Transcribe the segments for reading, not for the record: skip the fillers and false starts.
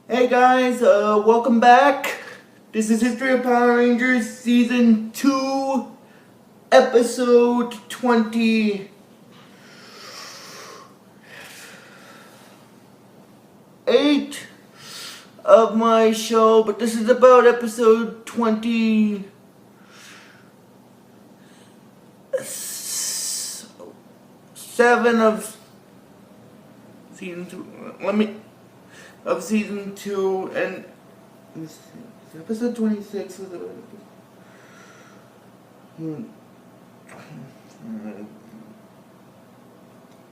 Hey guys, welcome back. This is History of Power Rangers Season 2, Episode 28 of my show, but this is about Episode 27 of Season 2. Of Season 2, and Episode 26 was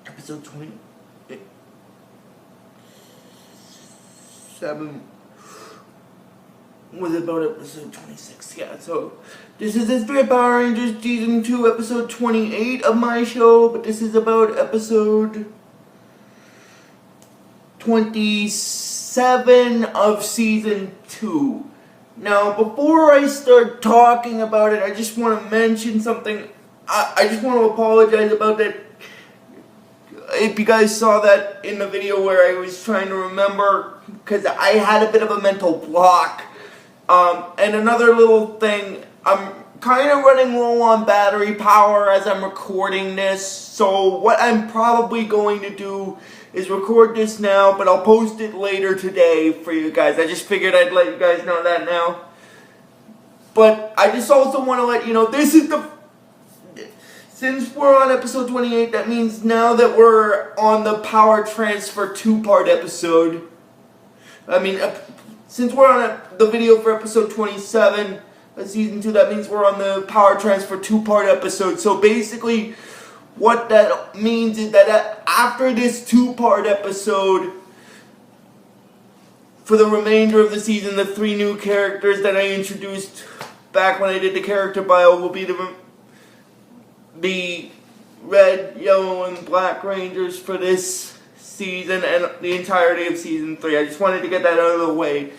Episode 27 was about Episode 26, yeah, so this is History of Power Rangers Season 2, Episode 28 of my show, but this is about Episode 27 of Season 2. Now, before I start talking about it, I just want to mention something. I just want to apologize about that. If you guys saw that in the video where I was trying to remember, because I had a bit of a mental block. And another little thing, I'm kind of running low on battery power as I'm recording this. So what I'm probably going to do is record this now, but I'll post it later today for you guys. I just figured I'd let you guys know that now. But I just also want to let you know, since we're on episode 28, that means now that we're on the Power Transfer 2-part episode. Since we're on the video for episode 27 of season 2, that means we're on the Power Transfer 2-part episode. So basically, what that means is that after this 2-part episode, for the remainder of the season, the 3 new characters that I introduced back when I did the character bio will be the Red, Yellow, and Black Rangers for this season and the entirety of Season 3. I just wanted to get that out of the way.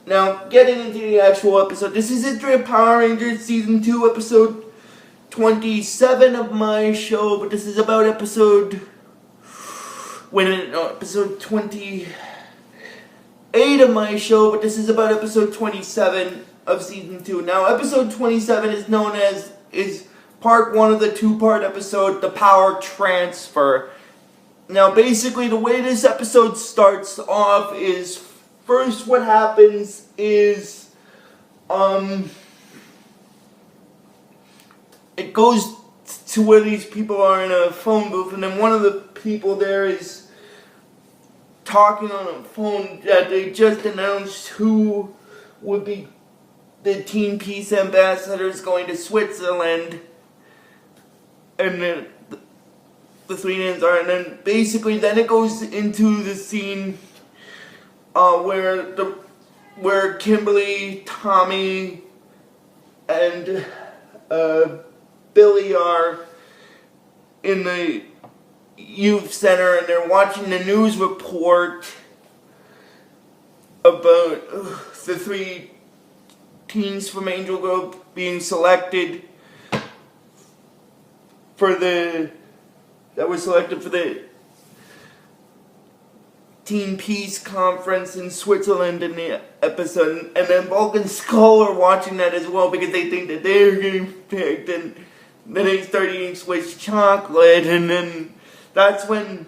Now, getting into the actual episode, this is History of Power Rangers Season 2, Episode 27 of my show, but this is about episode 28 of my show, but this is about episode 27 of season 2. Now, episode 27 is known as, is part 1 of the 2-part episode, The Power Transfer. Now, basically, the way this episode starts off is, first what happens is, it goes to where these people are in a phone booth, and then one of the people there is talking on a phone that they just announced who would be the Team Peace ambassadors going to Switzerland, and then the 3 names are, and then basically then it goes into the scene where Kimberly, Tommy, and Billy are in the youth center, and they're watching the news report about the 3 teens from Angel Grove being selected for the Teen Peace Conference in Switzerland in the episode, and then Bulk and Skull are watching that as well because they think that they're getting picked, and then they start eating Swiss chocolate, and then that's when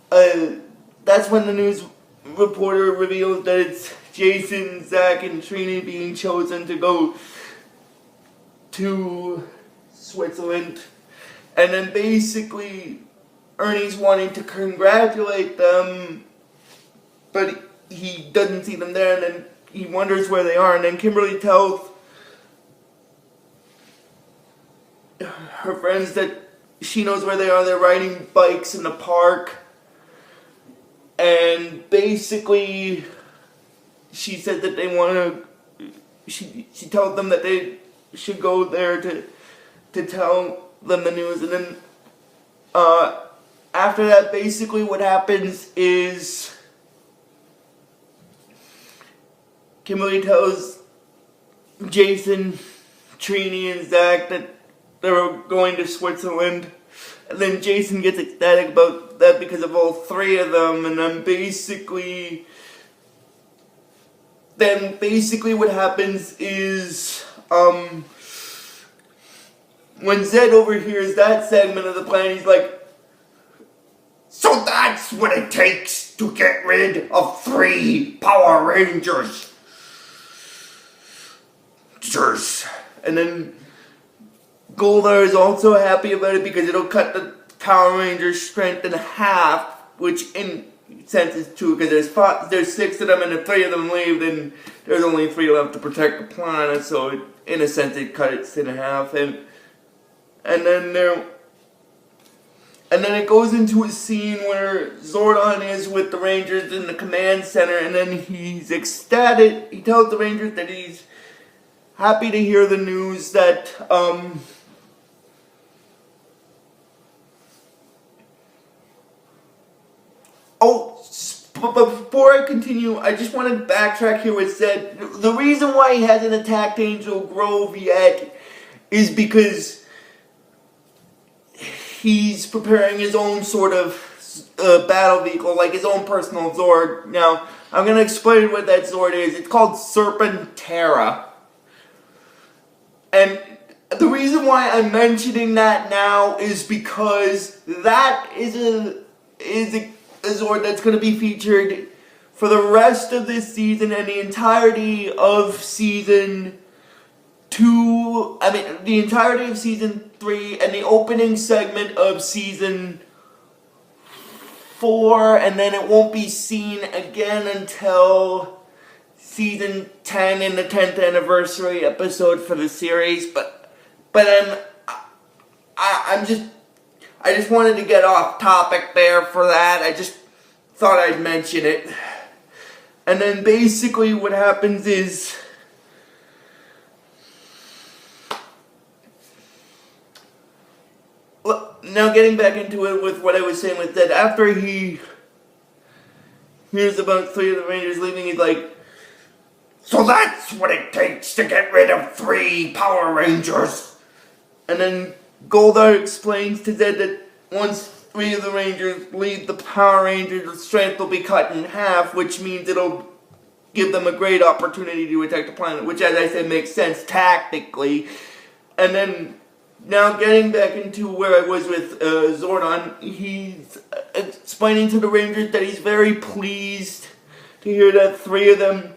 the news reporter reveals that it's Jason, Zach, and Trini being chosen to go to Switzerland, and then basically Ernie's wanting to congratulate them, but he doesn't see them there, and then he wonders where they are, and then Kimberly tells her friends that she knows where they are. They're riding bikes in the park, and basically she said that they want to, she told them that they should go there to tell them the news, and then after that, basically what happens is Kimberly tells Jason, Trini, and Zach that they're going to Switzerland, And then Jason gets ecstatic about that because of all three of them, and then basically what happens is, when Zed overhears that segment of the plan, he's like, so that's what it takes to get rid of 3 Power Rangers. And then Goldar is also happy about it because it'll cut the Power Rangers' strength in half, which in sense is true because there's 6 of them and if 3 of them leave, then there's only 3 left to protect the planet. So in a sense, it cut it in half, and then it goes into a scene where Zordon is with the Rangers in the command center, and then he's ecstatic. He tells the Rangers that he's happy to hear the news that but before I continue, I just want to backtrack here with Zed. The reason why he hasn't attacked Angel Grove yet is because he's preparing his own sort of battle vehicle, like his own personal Zord. Now, I'm going to explain what that Zord is. It's called Serpentera. And the reason why I'm mentioning that now is because that is a Zord that's going to be featured for the rest of this season and the entirety of season 2, the entirety of season 3 and the opening segment of season 4, and then it won't be seen again until season 10 in the 10th anniversary episode for the series. But I just wanted to get off topic there for that. I just thought I'd mention it. And then basically what happens is, now getting back into it with what I was saying with that, after he hears about 3 of the Rangers leaving, he's like, so that's what it takes to get rid of 3 Power Rangers. And then Goldar explains to Zed that once 3 of the Rangers leave the Power Rangers' strength will be cut in half, which means it'll give them a great opportunity to attack the planet, which, as I said, makes sense tactically. And then, now getting back into where I was with Zordon, he's explaining to the Rangers that he's very pleased to hear that 3 of them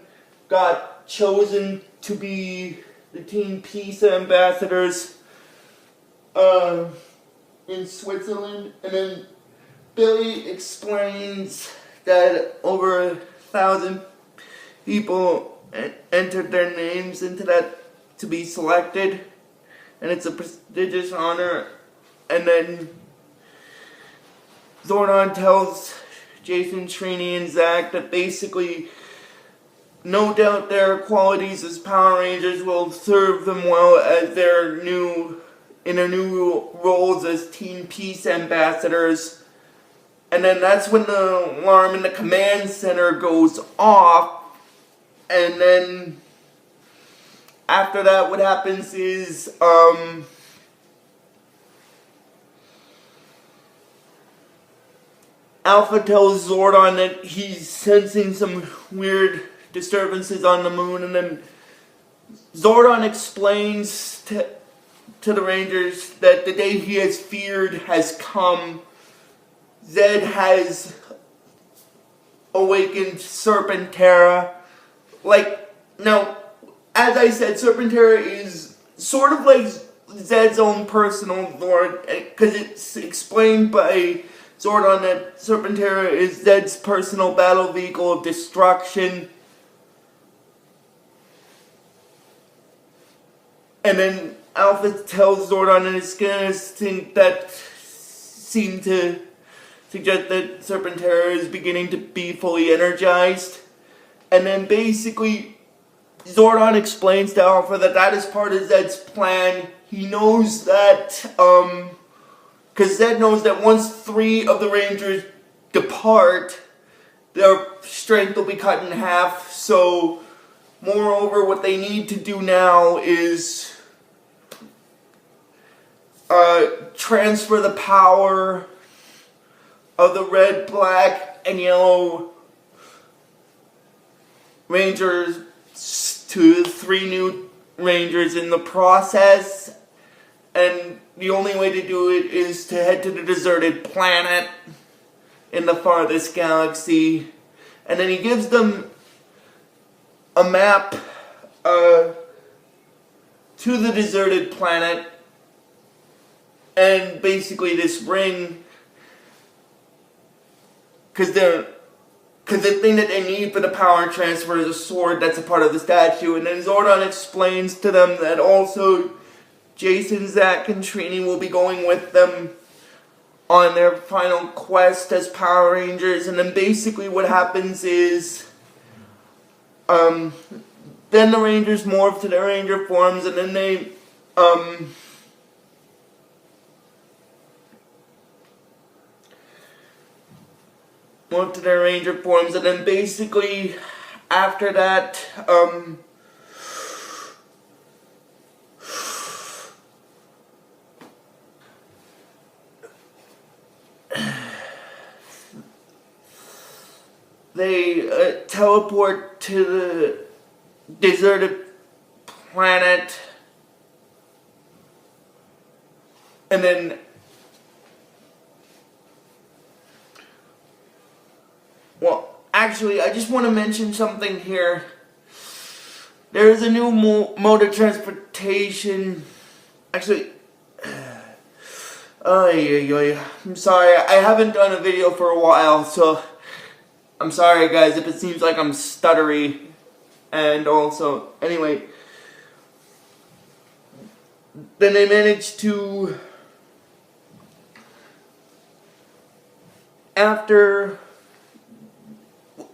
got chosen to be the Team Peace ambassadors in Switzerland. And then Billy explains that over 1,000 people entered their names into that to be selected, and it's a prestigious honor. And then Zordon tells Jason, Trini, and Zach that basically no doubt their qualities as Power Rangers will serve them well as their new roles as Team Peace ambassadors. And then that's when the alarm in the command center goes off. And then after that, what happens is Alpha tells Zordon that he's sensing some weird disturbances on the moon, and then Zordon explains to the Rangers that the day he has feared has come. Zed has awakened Serpentera. Now, as I said, Serpentera is sort of like Zed's own personal Zord, because it's explained by Zordon that Serpentera is Zed's personal battle vehicle of destruction. And then Alpha tells Zordon and his skin instinct that seem to suggest that Serpentera is beginning to be fully energized. And then basically Zordon explains to Alpha that is part of Zed's plan. He knows that, because Zed knows that once 3 of the Rangers depart, their strength will be cut in half. So, moreover, what they need to do now is transfer the power of the red, black, and yellow Rangers to 3 new Rangers in the process. And the only way to do it is to head to the deserted planet in the farthest galaxy. And then he gives them a map to the deserted planet. And basically this ring, because the thing that they need for the power transfer is a sword that's a part of the statue. And then Zordon explains to them that also Jason, Zack, and Trini will be going with them on their final quest as Power Rangers. And then basically what happens is, then the Rangers morph to their Ranger forms, and then they, morph to their Ranger forms, and then basically after that, they teleport to the deserted planet, and then actually, I just want to mention something here. There is a new mode of transportation. Actually, I'm sorry, I haven't done a video for a while, so I'm sorry guys if it seems like I'm stuttery. And also, anyway, then they managed to,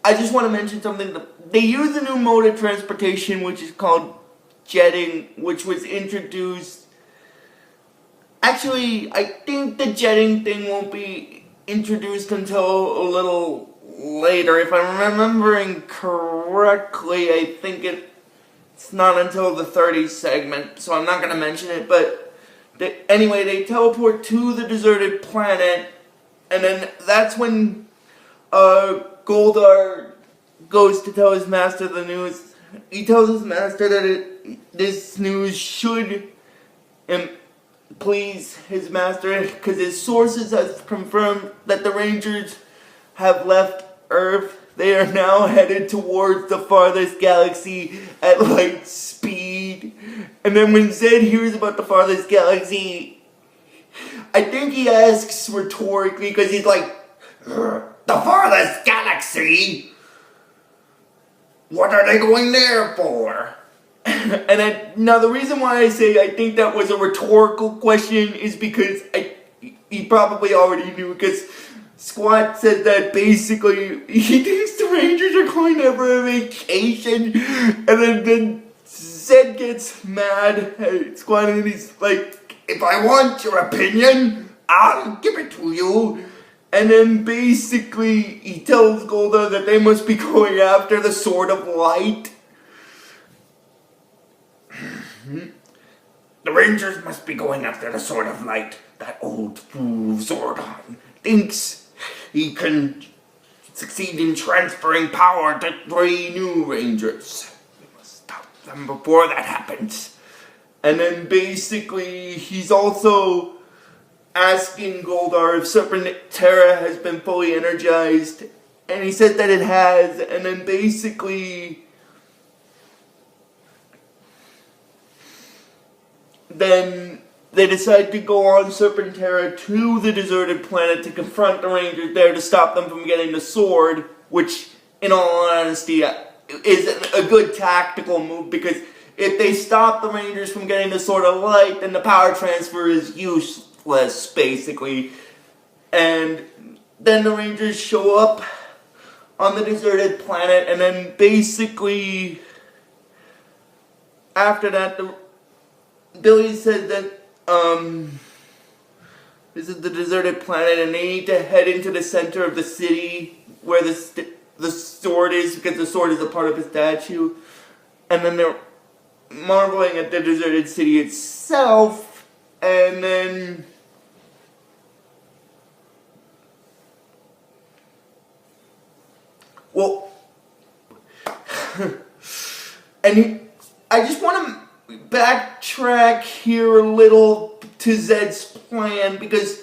I just want to mention something. They use a new mode of transportation which is called jetting, which was introduced. Actually, I think the jetting thing won't be introduced until a little later. If I'm remembering correctly, I think it's not until the 30s segment, so I'm not going to mention it. But anyway, they teleport to the deserted planet, and then that's when Goldar goes to tell his master the news. He tells his master that this news should please his master, because his sources have confirmed that the Rangers have left Earth. They are now headed towards the farthest galaxy at light speed. And then when Zed hears about the farthest galaxy, I think he asks rhetorically, because he's like, the farthest galaxy? What are they going there for? And now the reason why I say I think that was a rhetorical question is because he probably already knew, because Squat said that basically he thinks the Rangers are going there for a vacation, and then Zed gets mad at Squat and he's like, if I want your opinion, I'll give it to you. And then basically he tells Goldar that they must be going after the Sword of Light. The Rangers must be going after the Sword of Light. That old fool Zordon thinks he can succeed in transferring power to 3 new Rangers. We must stop them before that happens. And then basically he's also asking Goldar if Serpentera has been fully energized, and he said that it has. And then basically then they decide to go on Serpentera to the deserted planet to confront the Rangers there to stop them from getting the sword, which, in all honesty, is a good tactical move, because if they stop the Rangers from getting the Sword of Light, then the power transfer is useless, basically. And then the Rangers show up on the deserted planet, and then basically after that, Billy said that this is the deserted planet, and they need to head into the center of the city where the sword is, because the sword is a part of the statue. And then they're marveling at the deserted city itself, and then well, I just want to backtrack here a little to Zed's plan, because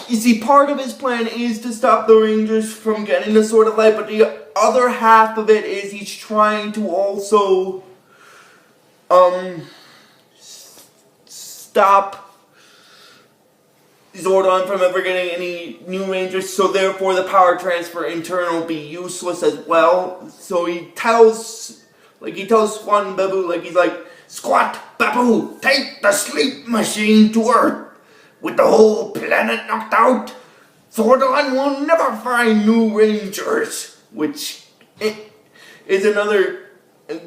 you see, part of his plan is to stop the Rangers from getting the Sword of Light, but the other half of it is he's trying to also stop Zordon from ever getting any new Rangers, so therefore the power transfer in turn will be useless as well. So he tells Squat and Babu, he's like, Squat, Babu, take the sleep machine to Earth. With the whole planet knocked out, Zordon will never find new Rangers, which is another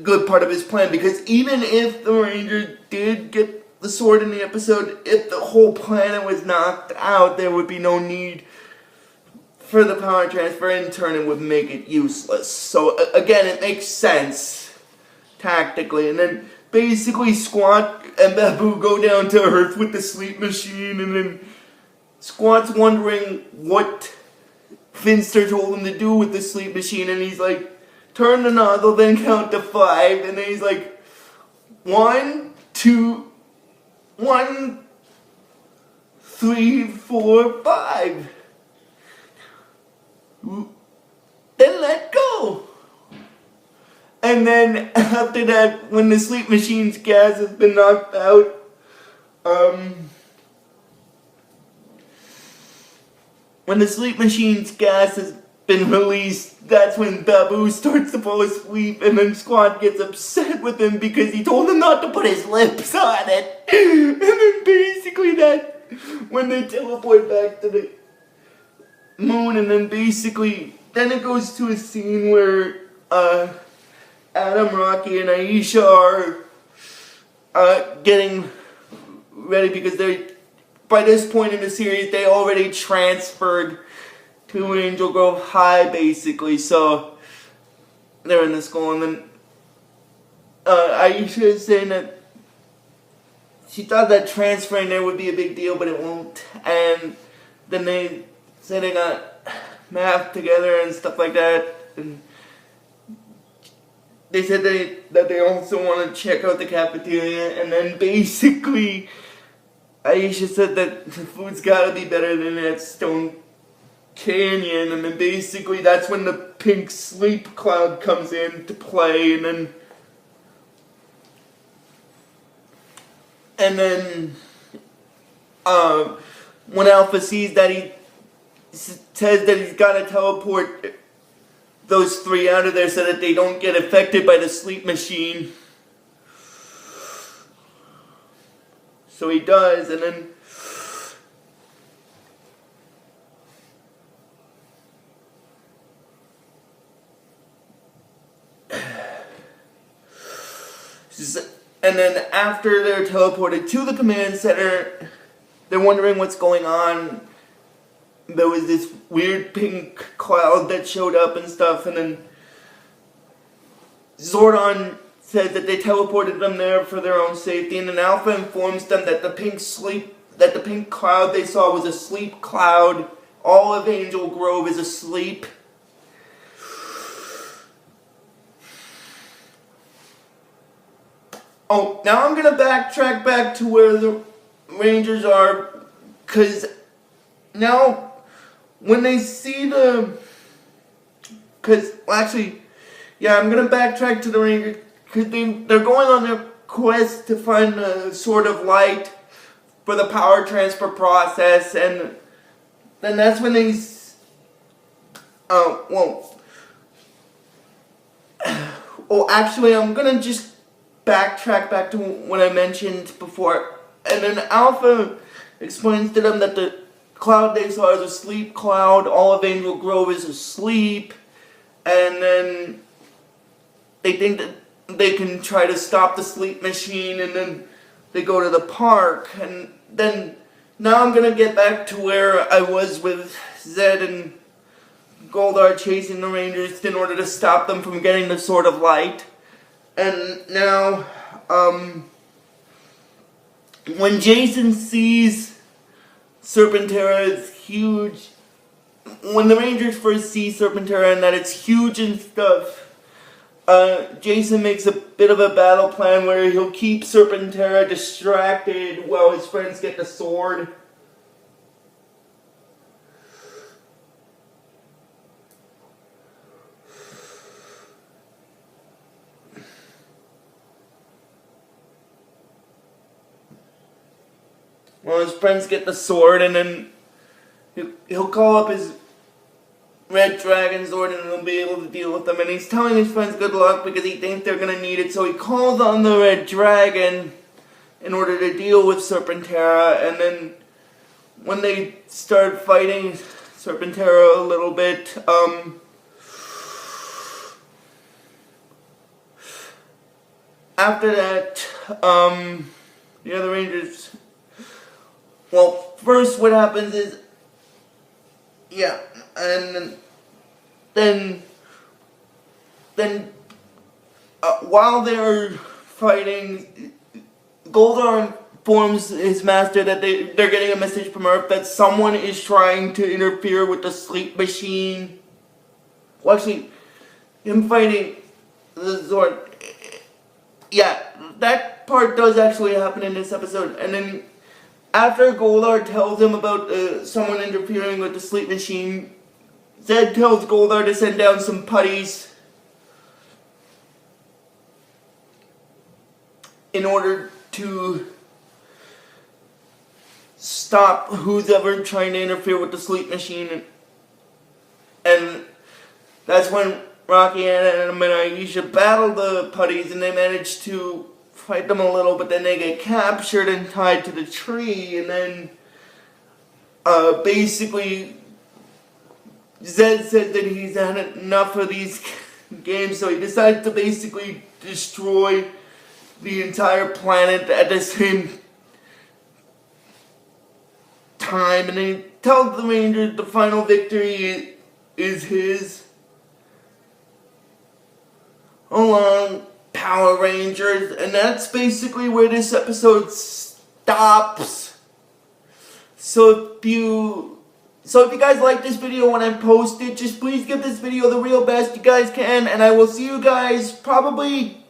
good part of his plan, because even if the Rangers did get the sword in the episode, if the whole planet was knocked out, there would be no need for the power transfer in turn and would make it useless. So again, it makes sense tactically, and then basically Squat and Babu go down to Earth with the sleep machine, and then Squat's wondering what Finster told him to do with the sleep machine, and he's like, turn the nozzle, then count to 5, and then he's like, 1, 2, 1, 3, 4, 5. Then let go. And then after that, when the sleep machine's gas has been knocked out, when the sleep machine's gas has been released, that's when Babu starts to fall asleep, and then Squat gets upset with him because he told him not to put his lips on it. And then basically when they teleport back to the moon, and then then it goes to a scene where, Adam, Rocky, and Aisha are getting ready, because by this point in the series, they already transferred to Angel Grove High, basically, so they're in the school, and then Aisha is saying that she thought that transferring there would be a big deal, but it won't, and then they say they got math together and stuff like that, and they said that they also want to check out the cafeteria, and then basically Aisha said that the food's gotta be better than that Stone Canyon, and then basically that's when the pink sleep cloud comes in to play, and then when Alpha sees that, he says that he's gotta teleport those 3 out of there so that they don't get affected by the sleep machine. So he does, and then after they're teleported to the command center, they're wondering what's going on. There was this weird pink cloud that showed up and stuff, and then Zordon says that they teleported them there for their own safety, and then Alpha informs them that the pink cloud they saw was a sleep cloud. All of Angel Grove is asleep. Oh, now I'm gonna backtrack back to where the Rangers are, because now when they see I'm gonna backtrack to the Rangers, because they're going on their quest to find the Sword of Light for the power transfer process, and then that's when I'm gonna just backtrack back to what I mentioned before, and then Alpha explains to them that the cloud they saw is a sleep cloud, all of Angel Grove is asleep, and then they think that they can try to stop the sleep machine, and then they go to the park, and then now I'm gonna get back to where I was with Zed and Goldar chasing the Rangers in order to stop them from getting the Sword of Light. And now, when Jason sees Serpentera's huge, when the Rangers first see Serpentera and that it's huge and stuff, Jason makes a bit of a battle plan where he'll keep Serpentera distracted while his friends get the sword. Well, his friends get the sword, and then he'll call up his Red Dragon sword, and he'll be able to deal with them. And he's telling his friends good luck because he thinks they're gonna need it. So he calls on the Red Dragon in order to deal with Serpentera. And then when they start fighting Serpentera a little bit, after that, the other Rangers. Well, first what happens is, and then while they're fighting, Goldar informs his master that they're getting a message from Earth that someone is trying to interfere with the sleep machine. Well, actually, him fighting the Zord. Yeah, that part does actually happen in this episode, and then after Goldar tells him about someone interfering with the sleep machine, Zed tells Goldar to send down some putties in order to stop who's ever trying to interfere with the sleep machine. And that's when Rocky and Aisha battle the putties, and they manage to fight them a little, but then they get captured and tied to the tree, and then basically Zed said that he's had enough of these games, so he decides to basically destroy the entire planet at the same time, and then he tells the Rangers the final victory is his. Along Power Rangers, and that's basically where this episode stops. So if you guys like this video when I post it, just please give this video the real best you guys can, and I will see you guys probably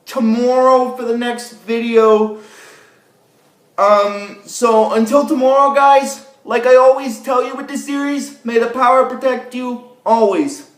tomorrow for the next video. So until tomorrow, guys, like I always tell you with this series, may the power protect you always.